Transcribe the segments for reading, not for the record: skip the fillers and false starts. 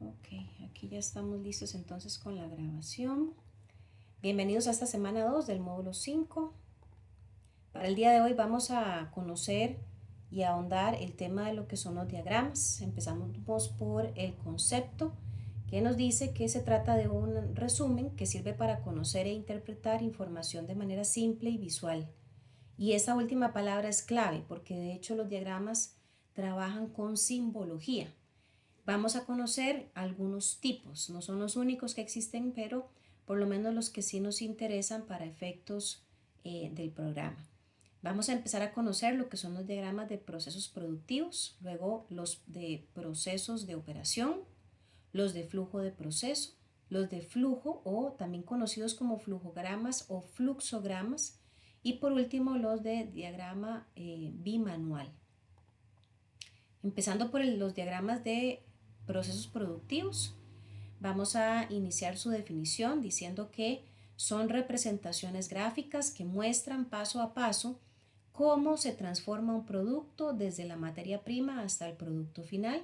Ok, aquí ya estamos listos entonces con la grabación. Bienvenidos a esta semana 2 del módulo 5. Para el día de hoy vamos a conocer y ahondar el tema de lo que son los diagramas. Empezamos por el concepto, que nos dice que se trata de un resumen que sirve para conocer e interpretar información de manera simple y visual. Y esa última palabra es clave porque de hecho los diagramas trabajan con simbología. Vamos a conocer algunos tipos, no son los únicos que existen, pero por lo menos los que sí nos interesan para efectos del programa. Vamos a empezar a conocer lo que son los diagramas de procesos productivos, luego los de procesos de operación, los de flujo de proceso, los de flujo o también conocidos como flujogramas o fluxogramas y por último los de diagrama bimanual. Empezando por los diagramas de procesos productivos, vamos a iniciar su definición diciendo que son representaciones gráficas que muestran paso a paso cómo se transforma un producto desde la materia prima hasta el producto final.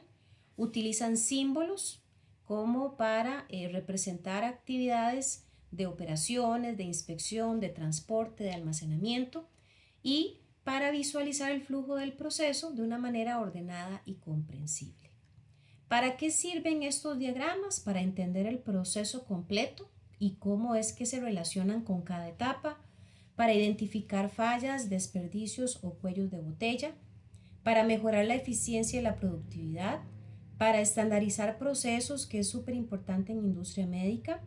Utilizan símbolos como para representar actividades de operaciones, de inspección, de transporte, de almacenamiento y para visualizar el flujo del proceso de una manera ordenada y comprensible. ¿Para qué sirven estos diagramas? Para entender el proceso completo y cómo es que se relacionan con cada etapa, para identificar fallas, desperdicios o cuellos de botella, para mejorar la eficiencia y la productividad, para estandarizar procesos, que es súper importante en industria médica,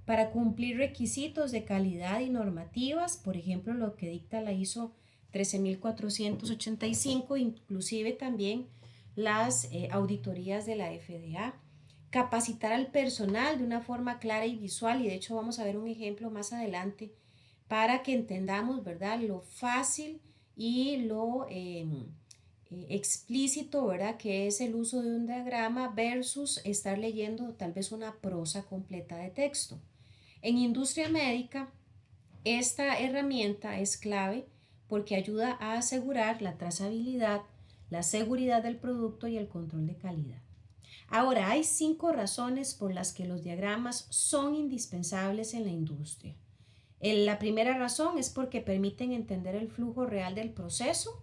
para cumplir requisitos de calidad y normativas, por ejemplo, lo que dicta la ISO 13485, inclusive también las auditorías de la FDA, capacitar al personal de una forma clara y visual, y de hecho vamos a ver un ejemplo más adelante para que entendamos, ¿verdad?, lo fácil y lo explícito, ¿verdad?, que es el uso de un diagrama versus estar leyendo tal vez una prosa completa de texto. En industria médica, esta herramienta es clave porque ayuda a asegurar la trazabilidad, la seguridad del producto y el control de calidad. Ahora, hay 5 razones por las que los diagramas son indispensables en la industria. La primera razón es porque permiten entender el flujo real del proceso,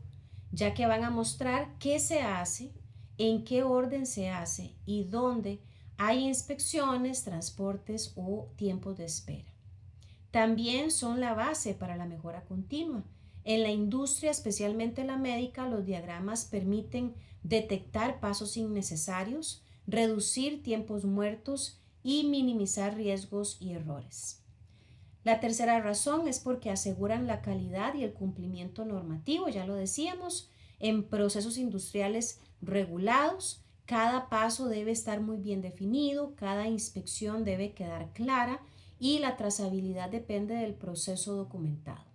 ya que van a mostrar qué se hace, en qué orden se hace y dónde hay inspecciones, transportes o tiempos de espera. También son la base para la mejora continua. En la industria, especialmente la médica, los diagramas permiten detectar pasos innecesarios, reducir tiempos muertos y minimizar riesgos y errores. La tercera razón es porque aseguran la calidad y el cumplimiento normativo, ya lo decíamos, en procesos industriales regulados. Cada paso debe estar muy bien definido, cada inspección debe quedar clara y la trazabilidad depende del proceso documentado.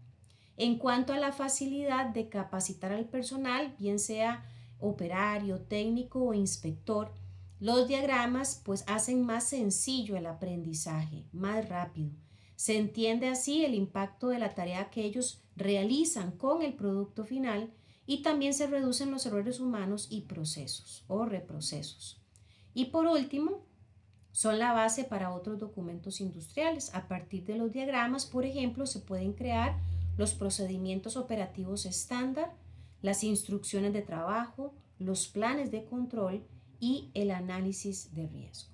En cuanto a la facilidad de capacitar al personal, bien sea operario, técnico o inspector, los diagramas pues hacen más sencillo el aprendizaje, más rápido. Se entiende así el impacto de la tarea que ellos realizan con el producto final y también se reducen los errores humanos y procesos o reprocesos. Y por último, son la base para otros documentos industriales. A partir de los diagramas, por ejemplo, se pueden crear los procedimientos operativos estándar, las instrucciones de trabajo, los planes de control y el análisis de riesgo.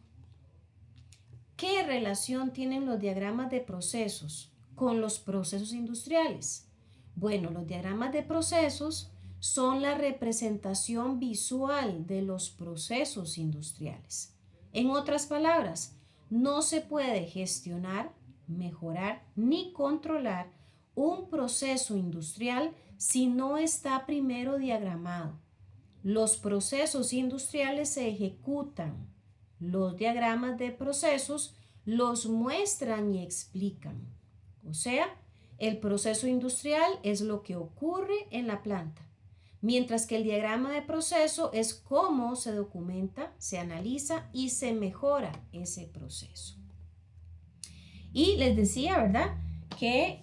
¿Qué relación tienen los diagramas de procesos con los procesos industriales? Bueno, los diagramas de procesos son la representación visual de los procesos industriales. En otras palabras, no se puede gestionar, mejorar ni controlar un proceso industrial si no está primero diagramado. Los procesos industriales se ejecutan. Los diagramas de procesos los muestran y explican. O sea, el proceso industrial es lo que ocurre en la planta, mientras que el diagrama de proceso es cómo se documenta, se analiza y se mejora ese proceso. Y les decía, ¿verdad?, que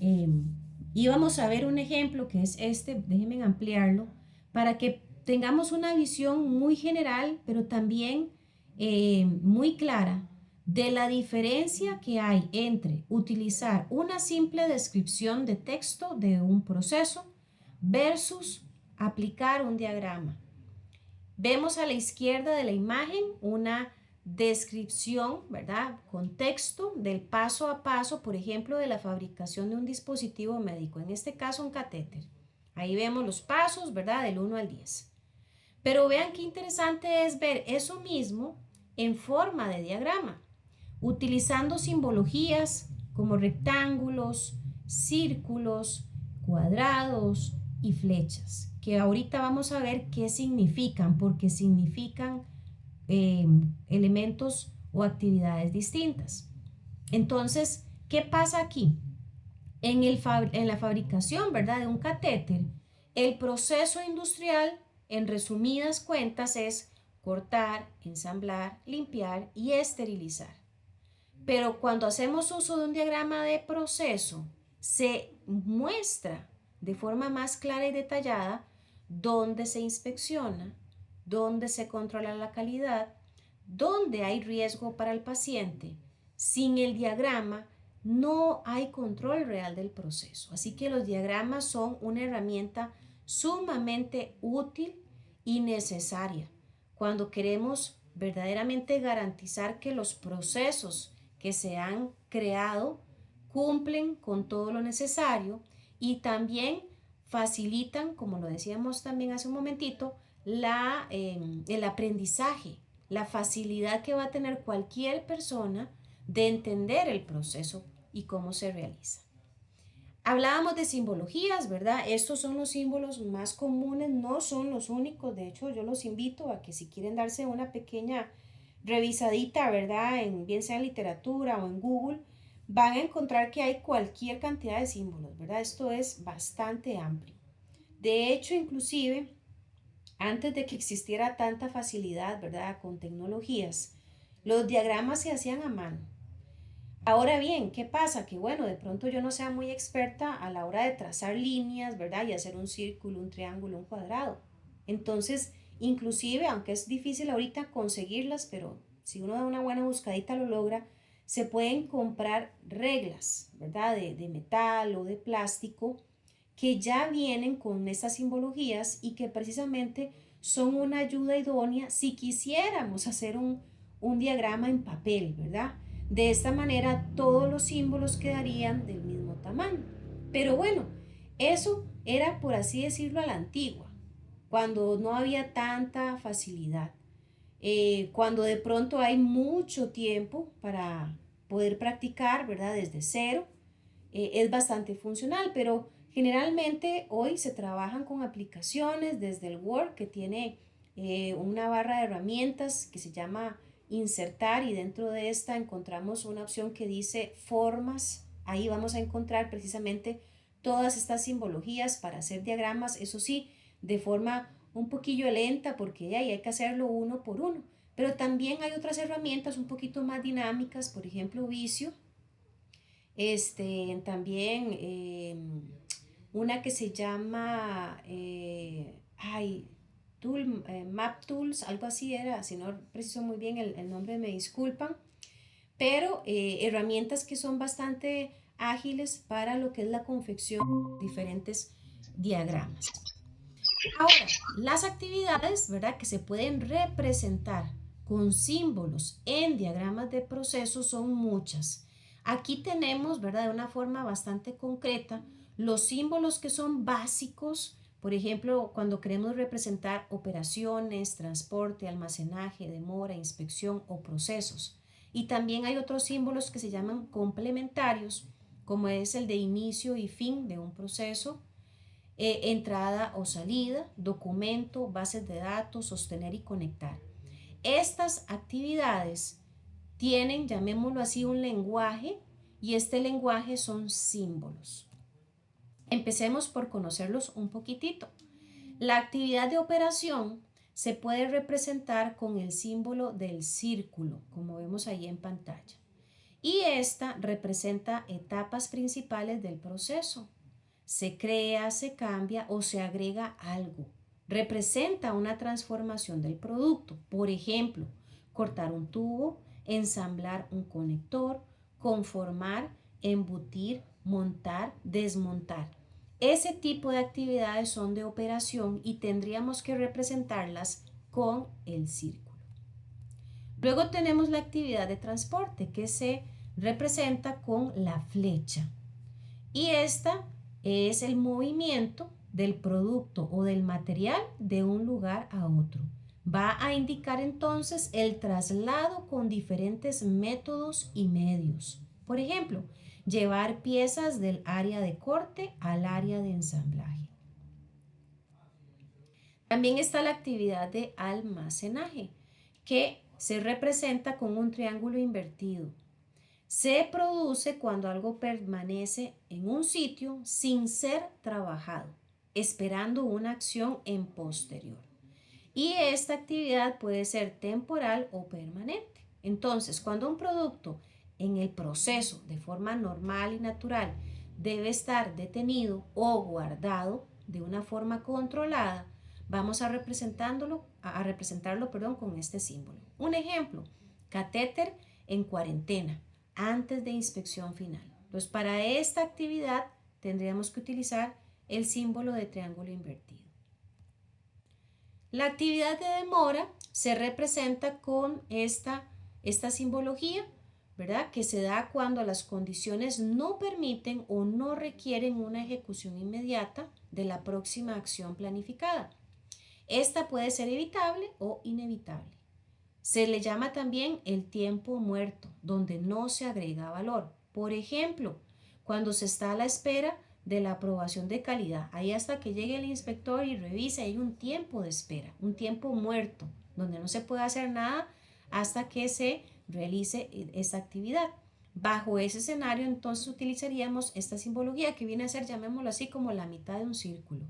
íbamos a ver un ejemplo que es este, déjenme ampliarlo, para que tengamos una visión muy general, pero también muy clara de la diferencia que hay entre utilizar una simple descripción de texto de un proceso versus aplicar un diagrama. Vemos a la izquierda de la imagen una descripción, ¿verdad? Con texto del paso a paso, por ejemplo, de la fabricación de un dispositivo médico, en este caso un catéter. Ahí vemos los pasos, ¿verdad? Del 1 al 10. Pero vean qué interesante es ver eso mismo en forma de diagrama, utilizando simbologías como rectángulos, círculos, cuadrados y flechas, que ahorita vamos a ver qué significan, porque significan elementos o actividades distintas. Entonces, ¿qué pasa aquí? En la fabricación, ¿verdad?, de un catéter, el proceso industrial, en resumidas cuentas, es cortar, ensamblar, limpiar y esterilizar. Pero cuando hacemos uso de un diagrama de proceso, se muestra de forma más clara y detallada dónde se inspecciona, dónde se controla la calidad, dónde hay riesgo para el paciente. Sin el diagrama no hay control real del proceso. Así que los diagramas son una herramienta sumamente útil y necesaria cuando queremos verdaderamente garantizar que los procesos que se han creado cumplen con todo lo necesario y también facilitan, como lo decíamos también hace un momentito, el aprendizaje, la facilidad que va a tener cualquier persona de entender el proceso y cómo se realiza. Hablábamos de simbologías, ¿verdad? Estos son los símbolos más comunes, no son los únicos. De hecho, yo los invito a que si quieren darse una pequeña revisadita, ¿verdad? Bien sea en literatura o en Google, van a encontrar que hay cualquier cantidad de símbolos, ¿verdad? Esto es bastante amplio. De hecho, inclusive, antes de que existiera tanta facilidad, ¿verdad? Con tecnologías, los diagramas se hacían a mano. Ahora bien, ¿qué pasa? Que bueno, de pronto yo no sea muy experta a la hora de trazar líneas, ¿verdad? Y hacer un círculo, un triángulo, un cuadrado. Entonces, inclusive, aunque es difícil ahorita conseguirlas, pero si uno da una buena buscadita lo logra, se pueden comprar reglas, ¿verdad? De metal o de plástico que ya vienen con estas simbologías y que precisamente son una ayuda idónea si quisiéramos hacer un diagrama en papel, ¿verdad? De esta manera todos los símbolos quedarían del mismo tamaño. Pero bueno, eso era, por así decirlo, a la antigua, cuando no había tanta facilidad. Cuando de pronto hay mucho tiempo para poder practicar, ¿verdad? Desde cero, es bastante funcional, pero generalmente hoy se trabajan con aplicaciones desde el Word, que tiene una barra de herramientas que se llama insertar, y dentro de esta encontramos una opción que dice formas. Ahí vamos a encontrar precisamente todas estas simbologías para hacer diagramas, eso sí, de forma un poquillo lenta, porque ahí hay que hacerlo uno por uno. Pero también hay otras herramientas un poquito más dinámicas, por ejemplo Visio, también una que se llama Map Tools, algo así era, si no preciso muy bien el nombre, me disculpan, pero herramientas que son bastante ágiles para lo que es la confección de diferentes diagramas. Ahora, las actividades, ¿verdad?, que se pueden representar con símbolos en diagramas de proceso son muchas. Aquí tenemos, ¿verdad?, de una forma bastante concreta, los símbolos que son básicos, por ejemplo, cuando queremos representar operaciones, transporte, almacenaje, demora, inspección o procesos. Y también hay otros símbolos que se llaman complementarios, como es el de inicio y fin de un proceso, entrada o salida, documento, bases de datos, sostener y conectar. Estas actividades tienen, llamémoslo así, un lenguaje, y este lenguaje son símbolos. Empecemos por conocerlos un poquitito. La actividad de operación se puede representar con el símbolo del círculo, como vemos ahí en pantalla. Y esta representa etapas principales del proceso. Se crea, se cambia o se agrega algo. Representa una transformación del producto. Por ejemplo, cortar un tubo, ensamblar un conector, conformar, embutir, montar, desmontar. Ese tipo de actividades son de operación y tendríamos que representarlas con el círculo. Luego tenemos la actividad de transporte que se representa con la flecha. Y esta es el movimiento del producto o del material de un lugar a otro. Va a indicar entonces el traslado con diferentes métodos y medios. Por ejemplo, llevar piezas del área de corte al área de ensamblaje. También está la actividad de almacenaje, que se representa con un triángulo invertido. Se produce cuando algo permanece en un sitio sin ser trabajado, esperando una acción en posterior. Y esta actividad puede ser temporal o permanente. Entonces, cuando un producto en el proceso de forma normal y natural debe estar detenido o guardado de una forma controlada, vamos a representarlo con este símbolo. Un ejemplo, catéter en cuarentena, antes de inspección final. Entonces, para esta actividad tendríamos que utilizar el símbolo de triángulo invertido. La actividad de demora se representa con esta simbología, ¿verdad? Que se da cuando las condiciones no permiten o no requieren una ejecución inmediata de la próxima acción planificada. Esta puede ser evitable o inevitable. Se le llama también el tiempo muerto, donde no se agrega valor. Por ejemplo, cuando se está a la espera de la aprobación de calidad, ahí hasta que llegue el inspector y revise, hay un tiempo de espera, un tiempo muerto, donde no se puede hacer nada hasta que se realice esa actividad. Bajo ese escenario, entonces utilizaríamos esta simbología que viene a ser, llamémoslo así, como la mitad de un círculo.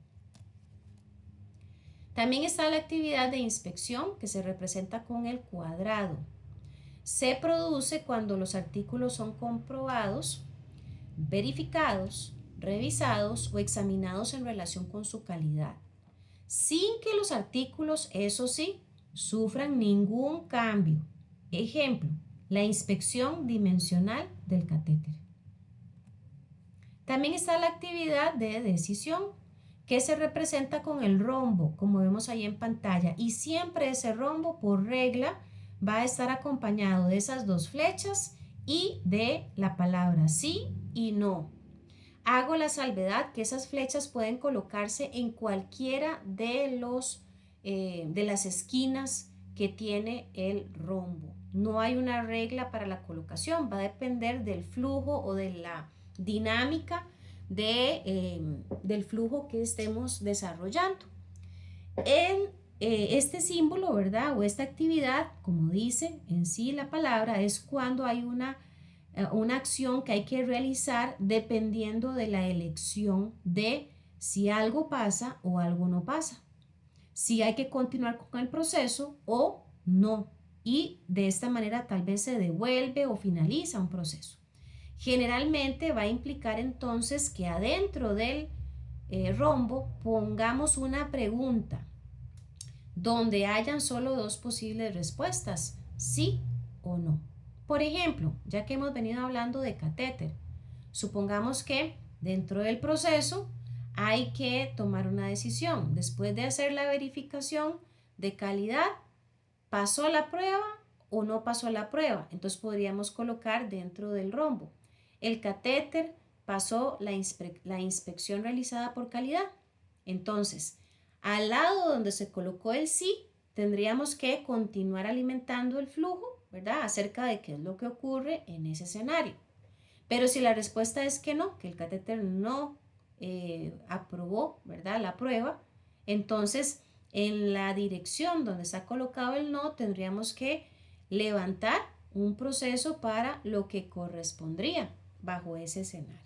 También está la actividad de inspección que se representa con el cuadrado. Se produce cuando los artículos son comprobados, verificados, revisados o examinados en relación con su calidad, sin que los artículos, eso sí, sufran ningún cambio. Ejemplo, la inspección dimensional del catéter. También está la actividad de decisión, que se representa con el rombo, como vemos ahí en pantalla, y siempre ese rombo por regla va a estar acompañado de esas dos flechas y de la palabra sí y no. Hago la salvedad que esas flechas pueden colocarse en cualquiera de las esquinas que tiene el rombo. No hay una regla para la colocación, va a depender del flujo o de la dinámica del flujo que estemos desarrollando. Este símbolo, ¿verdad? O esta actividad, como dice en sí la palabra, es cuando hay una acción que hay que realizar dependiendo de la elección de si algo pasa o algo no pasa, si hay que continuar con el proceso o no, y de esta manera tal vez se devuelve o finaliza un proceso. Generalmente va a implicar entonces que adentro del rombo pongamos una pregunta donde hayan solo dos posibles respuestas, sí o no. Por ejemplo, ya que hemos venido hablando de catéter, supongamos que dentro del proceso hay que tomar una decisión. Después de hacer la verificación de calidad, ¿pasó la prueba o no pasó la prueba? Entonces podríamos colocar dentro del rombo. El catéter pasó la inspección realizada por calidad. Entonces, al lado donde se colocó el sí, tendríamos que continuar alimentando el flujo, ¿verdad? Acerca de qué es lo que ocurre en ese escenario. Pero si la respuesta es que no, que el catéter no aprobó, ¿verdad? La prueba, entonces en la dirección donde está colocado el no, tendríamos que levantar un proceso para lo que correspondría bajo ese escenario.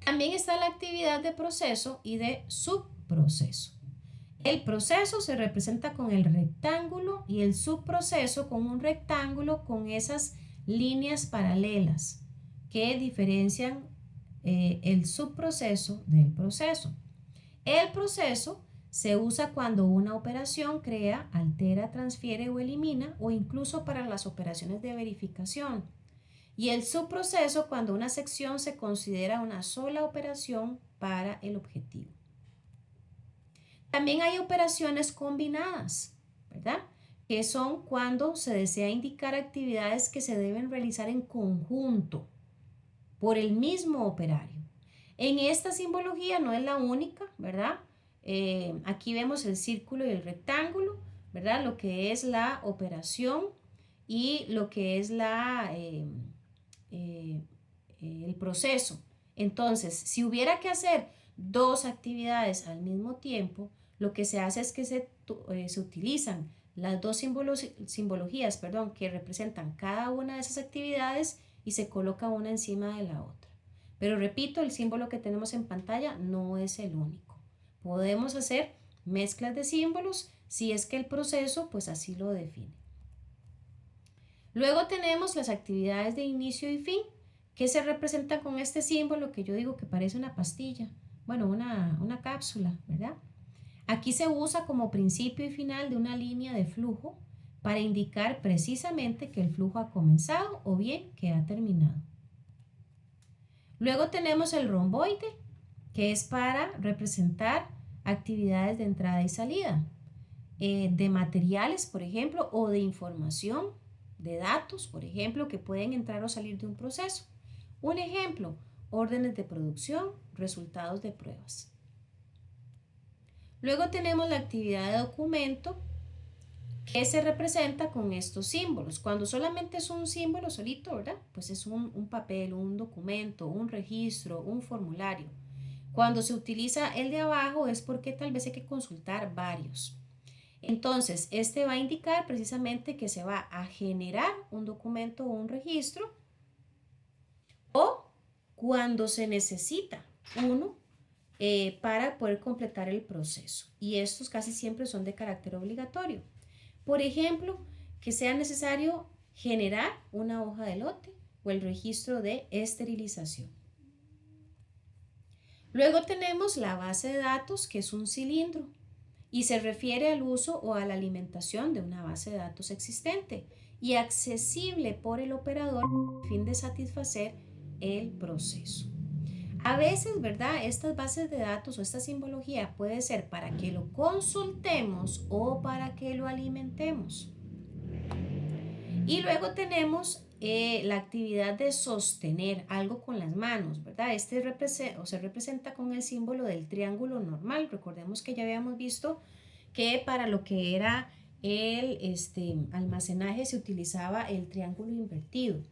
También está la actividad de proceso y de subproceso. El proceso se representa con el rectángulo y el subproceso con un rectángulo con esas líneas paralelas que diferencian el subproceso del proceso. El proceso Se usa cuando una operación crea, altera, transfiere o elimina, o incluso para las operaciones de verificación. Y el subproceso cuando una sección se considera una sola operación para el objetivo. También hay operaciones combinadas, ¿verdad? Que son cuando se desea indicar actividades que se deben realizar en conjunto por el mismo operario. En esta simbología no es la única, ¿verdad? Aquí vemos el círculo y el rectángulo, ¿verdad? Lo que es la operación y lo que es el proceso. Entonces, si hubiera que hacer dos actividades al mismo tiempo, lo que se hace es que se utilizan las dos simbologías, perdón, que representan cada una de esas actividades y se coloca una encima de la otra. Pero repito, el símbolo que tenemos en pantalla no es el único. Podemos hacer mezclas de símbolos si es que el proceso pues así lo define. Luego tenemos las actividades de inicio y fin, que se representan con este símbolo que yo digo que parece una pastilla, bueno, una cápsula, ¿verdad? Aquí se usa como principio y final de una línea de flujo para indicar precisamente que el flujo ha comenzado o bien que ha terminado. Luego tenemos el romboide, que es para representar actividades de entrada y salida, de materiales, por ejemplo, o de información, de datos, por ejemplo, que pueden entrar o salir de un proceso. Un ejemplo, órdenes de producción, resultados de pruebas. Luego tenemos la actividad de documento, que se representa con estos símbolos. Cuando solamente es un símbolo solito, ¿verdad? Pues es un papel, un documento, un registro, un formulario. Cuando se utiliza el de abajo es porque tal vez hay que consultar varios. Entonces, este va a indicar precisamente que se va a generar un documento o un registro, o cuando se necesita uno para poder completar el proceso. Y estos casi siempre son de carácter obligatorio. Por ejemplo, que sea necesario generar una hoja de lote o el registro de esterilización. Luego tenemos la base de datos, que es un cilindro y se refiere al uso o a la alimentación de una base de datos existente y accesible por el operador a fin de satisfacer el proceso. A veces, ¿verdad? Estas bases de datos o esta simbología puede ser para que lo consultemos o para que lo alimentemos. Y luego tenemos la actividad de sostener algo con las manos, ¿verdad? Este se representa con el símbolo del triángulo normal. Recordemos que ya habíamos visto que para lo que era el almacenaje se utilizaba el triángulo invertido.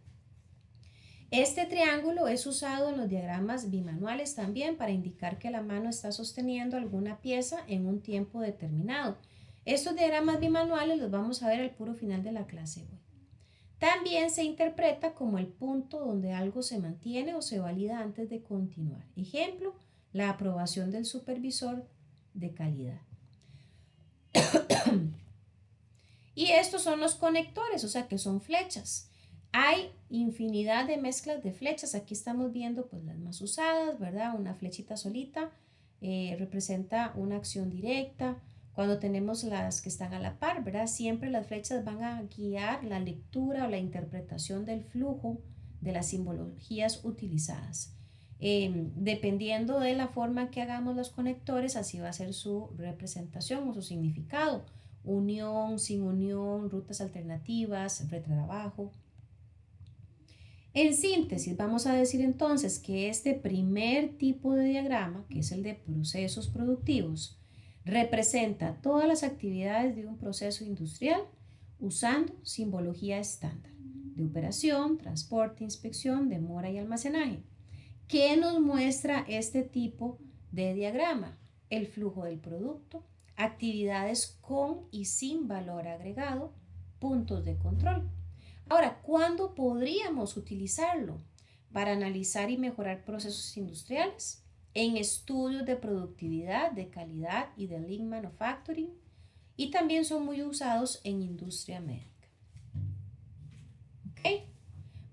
Este triángulo es usado en los diagramas bimanuales también para indicar que la mano está sosteniendo alguna pieza en un tiempo determinado. Estos diagramas bimanuales los vamos a ver al puro final de la clase hoy. También se interpreta como el punto donde algo se mantiene o se valida antes de continuar. Ejemplo, la aprobación del supervisor de calidad. Y estos son los conectores, o sea que son flechas. Hay infinidad de mezclas de flechas. Aquí estamos viendo pues las más usadas, ¿verdad? Una flechita solita representa una acción directa. Cuando tenemos las que están a la par, ¿verdad? Siempre las flechas van a guiar la lectura o la interpretación del flujo de las simbologías utilizadas. Dependiendo de la forma que hagamos los conectores, así va a ser su representación o su significado. Unión, sin unión, rutas alternativas, retrabajo. En síntesis, vamos a decir entonces que este primer tipo de diagrama, que es el de procesos productivos, representa todas las actividades de un proceso industrial usando simbología estándar de operación, transporte, inspección, demora y almacenaje. ¿Qué nos muestra este tipo de diagrama? El flujo del producto, actividades con y sin valor agregado, puntos de control. Ahora, ¿cuándo podríamos utilizarlo? Para analizar y mejorar procesos industriales, en estudios de productividad, de calidad y de lean manufacturing, y también son muy usados en industria médica. ¿Ok?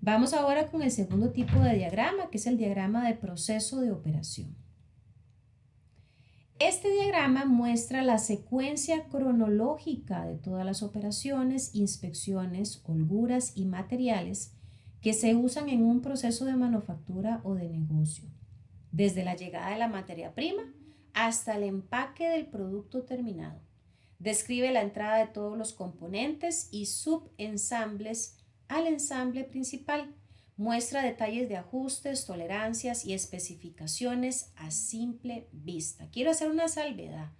Vamos ahora con el segundo tipo de diagrama, que es el diagrama de proceso de operación. Este diagrama muestra la secuencia cronológica de todas las operaciones, inspecciones, holguras y materiales que se usan en un proceso de manufactura o de negocio, desde la llegada de la materia prima hasta el empaque del producto terminado. Describe la entrada de todos los componentes y subensambles al ensamble principal. Muestra detalles de ajustes, tolerancias y especificaciones a simple vista. Quiero hacer una salvedad.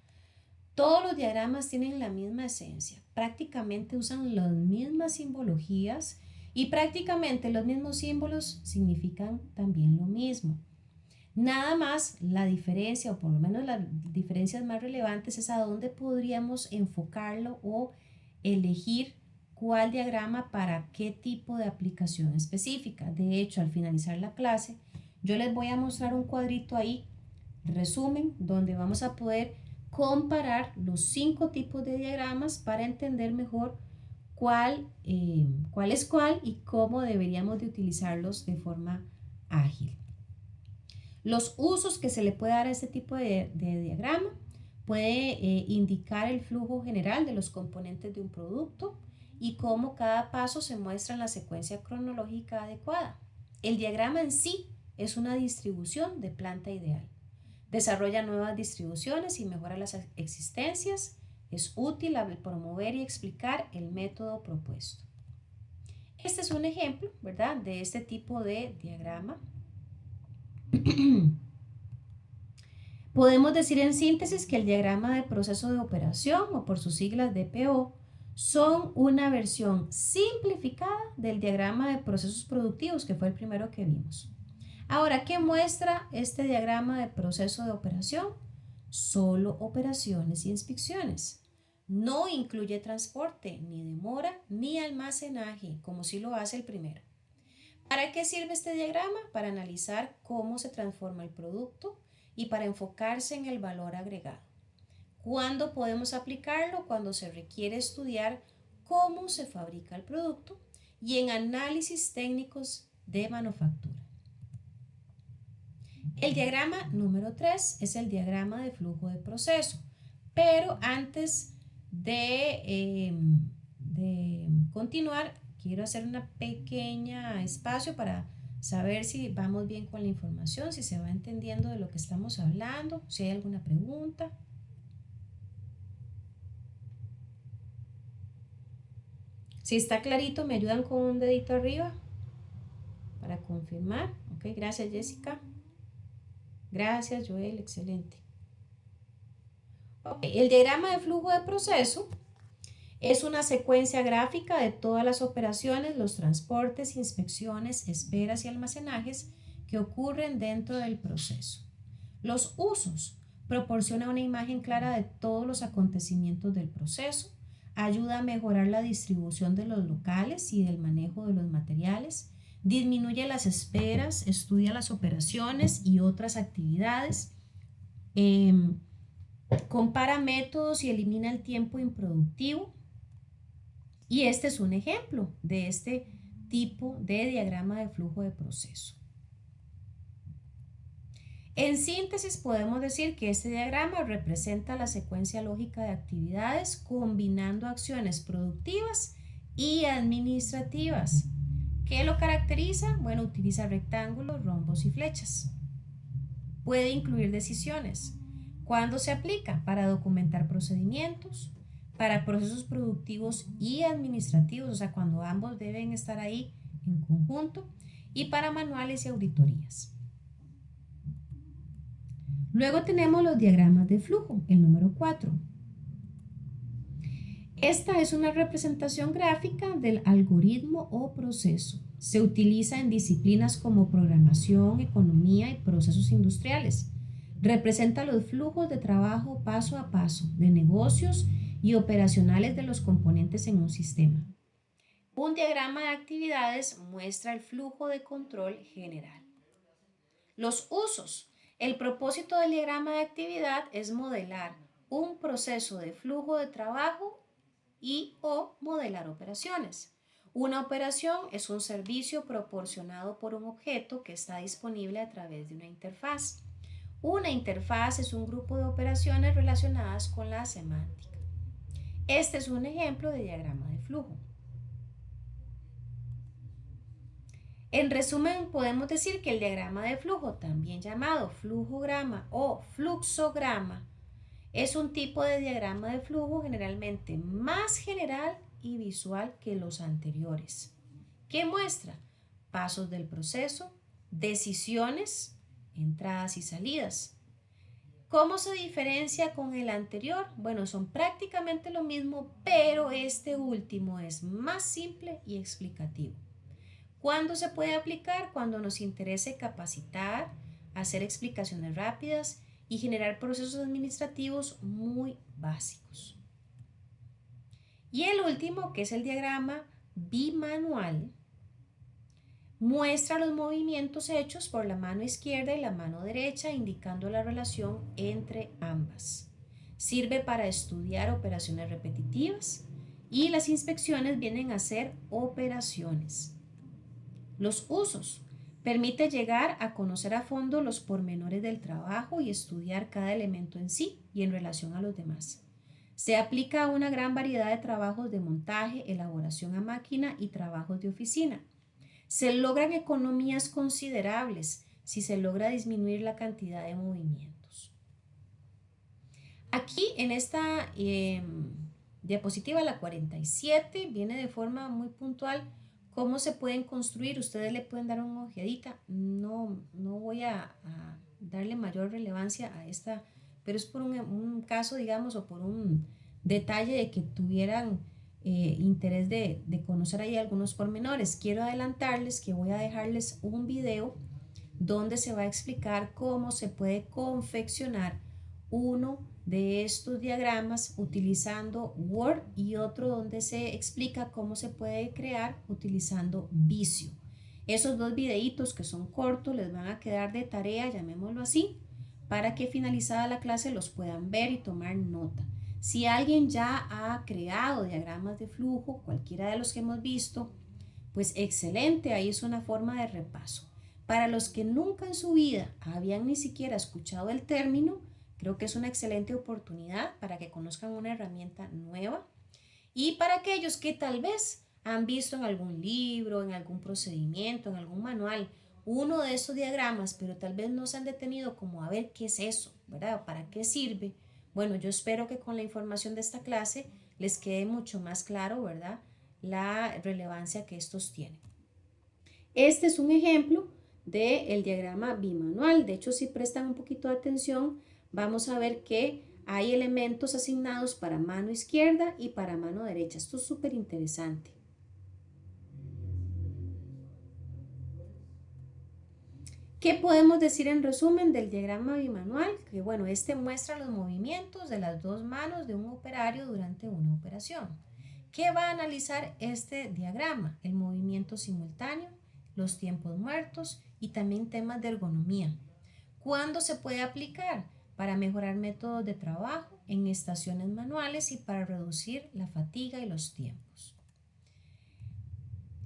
Todos los diagramas tienen la misma esencia, prácticamente usan las mismas simbologías y prácticamente los mismos símbolos significan también lo mismo. Nada más la diferencia, o por lo menos las diferencias más relevantes, es a dónde podríamos enfocarlo o elegir cuál diagrama para qué tipo de aplicación específica. De hecho, al finalizar la clase, yo les voy a mostrar un cuadrito ahí, resumen, donde vamos a poder comparar los 5 tipos de diagramas para entender mejor cuál es cuál y cómo deberíamos de utilizarlos de forma ágil. Los usos que se le puede dar a este tipo de diagrama puede indicar el flujo general de los componentes de un producto y cómo cada paso se muestra en la secuencia cronológica adecuada. El diagrama en sí es una distribución de planta ideal. Desarrolla nuevas distribuciones y mejora las existencias. Es útil al promover y explicar el método propuesto. Este es un ejemplo, ¿verdad?, de este tipo de diagrama. Podemos decir en síntesis que el diagrama de proceso de operación, o por sus siglas DPO, son una versión simplificada del diagrama de procesos productivos, que fue el primero que vimos. Ahora, ¿qué muestra este diagrama de proceso de operación? Solo operaciones y inspecciones. No incluye transporte, ni demora, ni almacenaje, como sí lo hace el primero. ¿Para qué sirve este diagrama? Para analizar cómo se transforma el producto y para enfocarse en el valor agregado. ¿Cuándo podemos aplicarlo? Cuando se requiere estudiar cómo se fabrica el producto y en análisis técnicos de manufactura. El diagrama número 3 es el diagrama de flujo de proceso, pero antes de continuar, quiero hacer una pequeña espacio para saber si vamos bien con la información, si se va entendiendo de lo que estamos hablando, si hay alguna pregunta. Si está clarito, me ayudan con un dedito arriba para confirmar. Ok, gracias Jessica. Gracias Joel, excelente. Okay, el diagrama de flujo de proceso es una secuencia gráfica de todas las operaciones, los transportes, inspecciones, esperas y almacenajes que ocurren dentro del proceso. Los usos proporciona una imagen clara de todos los acontecimientos del proceso, ayuda a mejorar la distribución de los locales y del manejo de los materiales, disminuye las esperas, estudia las operaciones y otras actividades, compara métodos y elimina el tiempo improductivo. Y este es un ejemplo de este tipo de diagrama de flujo de proceso. En síntesis, podemos decir que este diagrama representa la secuencia lógica de actividades combinando acciones productivas y administrativas. ¿Qué lo caracteriza? Bueno, utiliza rectángulos, rombos y flechas. Puede incluir decisiones. ¿Cuándo se aplica? Para documentar procedimientos, para procesos productivos y administrativos, o sea, cuando ambos deben estar ahí en conjunto, y para manuales y auditorías. Luego tenemos los diagramas de flujo, el número 4. Esta es una representación gráfica del algoritmo o proceso. Se utiliza en disciplinas como programación, economía y procesos industriales. Representa los flujos de trabajo paso a paso de negocios y operacionales de los componentes en un sistema. Un diagrama de actividades muestra el flujo de control general. Los usos. El propósito del diagrama de actividad es modelar un proceso de flujo de trabajo y o modelar operaciones. Una operación es un servicio proporcionado por un objeto que está disponible a través de una interfaz. Una interfaz es un grupo de operaciones relacionadas con la semántica. Este es un ejemplo de diagrama de flujo. En resumen, podemos decir que el diagrama de flujo, también llamado flujograma o fluxograma, es un tipo de diagrama de flujo generalmente más general y visual que los anteriores, que muestra pasos del proceso, decisiones, entradas y salidas. ¿Cómo se diferencia con el anterior? Bueno, son prácticamente lo mismo, pero este último es más simple y explicativo. ¿Cuándo se puede aplicar? Cuando nos interese capacitar, hacer explicaciones rápidas y generar procesos administrativos muy básicos. Y el último, que es el diagrama bimanual, muestra los movimientos hechos por la mano izquierda y la mano derecha, indicando la relación entre ambas. Sirve para estudiar operaciones repetitivas y las inspecciones vienen a ser operaciones. Los usos. Permite llegar a conocer a fondo los pormenores del trabajo y estudiar cada elemento en sí y en relación a los demás. Se aplica a una gran variedad de trabajos de montaje, elaboración a máquina y trabajos de oficina. Se logran economías considerables si se logra disminuir la cantidad de movimientos. Aquí en esta diapositiva, la 47, viene de forma muy puntual cómo se pueden construir. Ustedes le pueden dar una ojeadita. No voy a darle mayor relevancia a esta, pero es por un caso, digamos, o por un detalle de que tuvieran interés de conocer ahí algunos pormenores. Quiero adelantarles que voy a dejarles un video donde se va a explicar cómo se puede confeccionar uno de estos diagramas utilizando Word y otro donde se explica cómo se puede crear utilizando Visio. Esos dos videitos que son cortos les van a quedar de tarea, llamémoslo así, para que finalizada la clase los puedan ver y tomar nota. Si alguien ya ha creado diagramas de flujo, cualquiera de los que hemos visto, pues excelente, ahí es una forma de repaso. Para los que nunca en su vida habían ni siquiera escuchado el término, creo que es una excelente oportunidad para que conozcan una herramienta nueva. Y para aquellos que tal vez han visto en algún libro, en algún procedimiento, en algún manual, uno de esos diagramas, pero tal vez no se han detenido como a ver qué es eso, ¿verdad? ¿Para qué sirve? Bueno, yo espero que con la información de esta clase les quede mucho más claro, ¿verdad? La relevancia que estos tienen. Este es un ejemplo del diagrama bimanual. De hecho, si prestan un poquito de atención, vamos a ver que hay elementos asignados para mano izquierda y para mano derecha. Esto es súper interesante. ¿Qué podemos decir en resumen del diagrama bimanual? Que bueno, este muestra los movimientos de las dos manos de un operario durante una operación. ¿Qué va a analizar este diagrama? El movimiento simultáneo, los tiempos muertos y también temas de ergonomía. ¿Cuándo se puede aplicar? Para mejorar métodos de trabajo en estaciones manuales y para reducir la fatiga y los tiempos.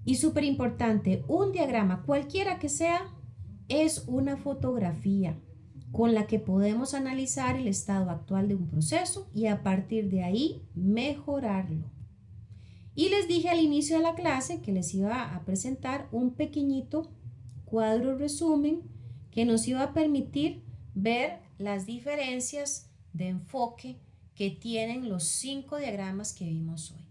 Y súper importante, un diagrama, cualquiera que sea, es una fotografía con la que podemos analizar el estado actual de un proceso y a partir de ahí mejorarlo. Y les dije al inicio de la clase que les iba a presentar un pequeñito cuadro resumen que nos iba a permitir ver las diferencias de enfoque que tienen los 5 diagramas que vimos hoy.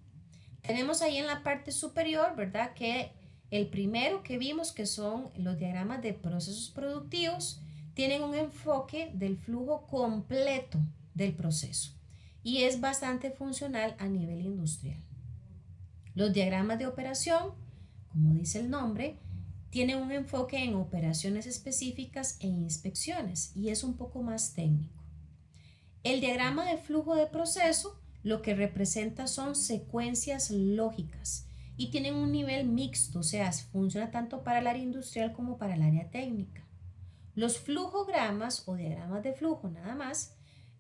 Tenemos ahí en la parte superior, ¿verdad? Que el primero que vimos, que son los diagramas de procesos productivos, tienen un enfoque del flujo completo del proceso y es bastante funcional a nivel industrial. Los diagramas de operación, como dice el nombre, tienen un enfoque en operaciones específicas e inspecciones y es un poco más técnico. El diagrama de flujo de proceso lo que representa son secuencias lógicas y tienen un nivel mixto, o sea, funciona tanto para el área industrial como para el área técnica. Los flujogramas o diagramas de flujo nada más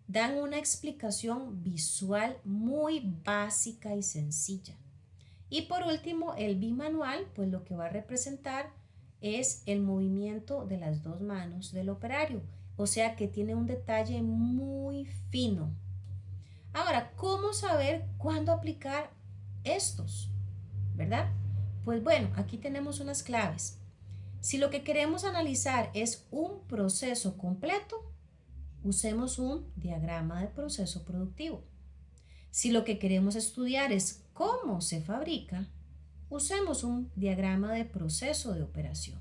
dan una explicación visual muy básica y sencilla. Y por último, el bimanual, pues lo que va a representar es el movimiento de las dos manos del operario. O sea que tiene un detalle muy fino. Ahora, ¿cómo saber cuándo aplicar estos? ¿Verdad? Pues bueno, aquí tenemos unas claves. Si lo que queremos analizar es un proceso completo, usemos un diagrama de proceso productivo. Si lo que queremos estudiar es cómo se fabrica, usemos un diagrama de proceso de operación.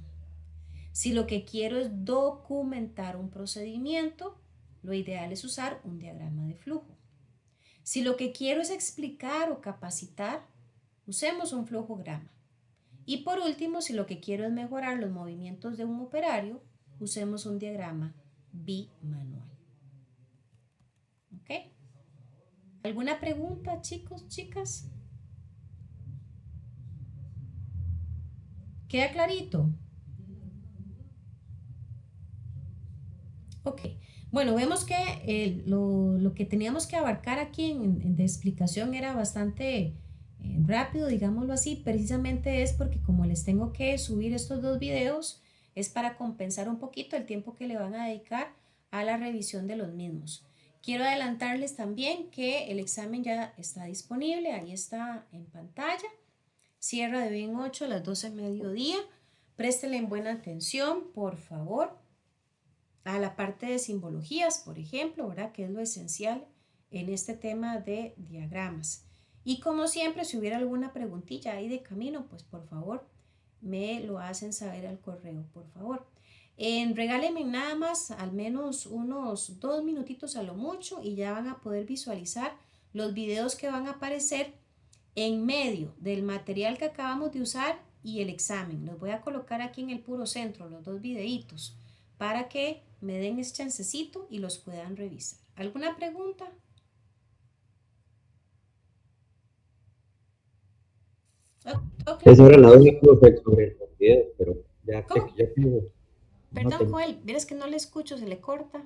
Si lo que quiero es documentar un procedimiento, lo ideal es usar un diagrama de flujo. Si lo que quiero es explicar o capacitar, usemos un flujograma. Y por último, si lo que quiero es mejorar los movimientos de un operario, usemos un diagrama bimanual. ¿Ok? ¿Alguna pregunta, chicos, chicas? ¿Queda clarito? Ok. Bueno, vemos que lo que teníamos que abarcar aquí de explicación era bastante rápido, digámoslo así. Precisamente es porque como les tengo que subir estos dos videos, es para compensar un poquito el tiempo que le van a dedicar a la revisión de los mismos. Quiero adelantarles también que el examen ya está disponible, ahí está en pantalla. Cierra de bien 8 a las 12 del mediodía. Préstele en buena atención, por favor, a la parte de simbologías, por ejemplo, ¿verdad? Que es lo esencial en este tema de diagramas. Y como siempre, si hubiera alguna preguntilla ahí de camino, pues por favor me lo hacen saber al correo, por favor. Regálenme nada más al menos unos 2 minutitos a lo mucho y ya van a poder visualizar los videos que van a aparecer en medio del material que acabamos de usar y el examen. Los voy a colocar aquí en el puro centro, los dos videitos, para que me den ese chancecito y los puedan revisar. ¿Alguna pregunta? ¿Todo Esa claro? era la única cosa sobre los videos, pero ¿Cómo? ya que no Perdón, tengo. Joel, ¿vieres que no le escucho? Se le corta.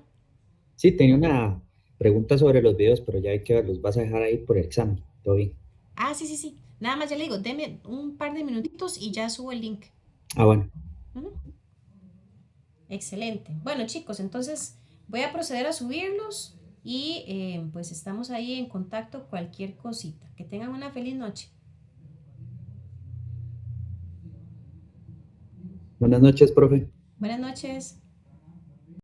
Sí, tenía una pregunta sobre los videos, pero ya hay que los vas a dejar ahí por el examen. Todo bien. Ah, sí, sí, sí. Nada más ya le digo, deme un par de minutitos y ya subo el link. Ah, bueno. Ujú. Excelente. Bueno, chicos, entonces voy a proceder a subirlos y pues estamos ahí en contacto cualquier cosita. Que tengan una feliz noche. Buenas noches, profe. Buenas noches.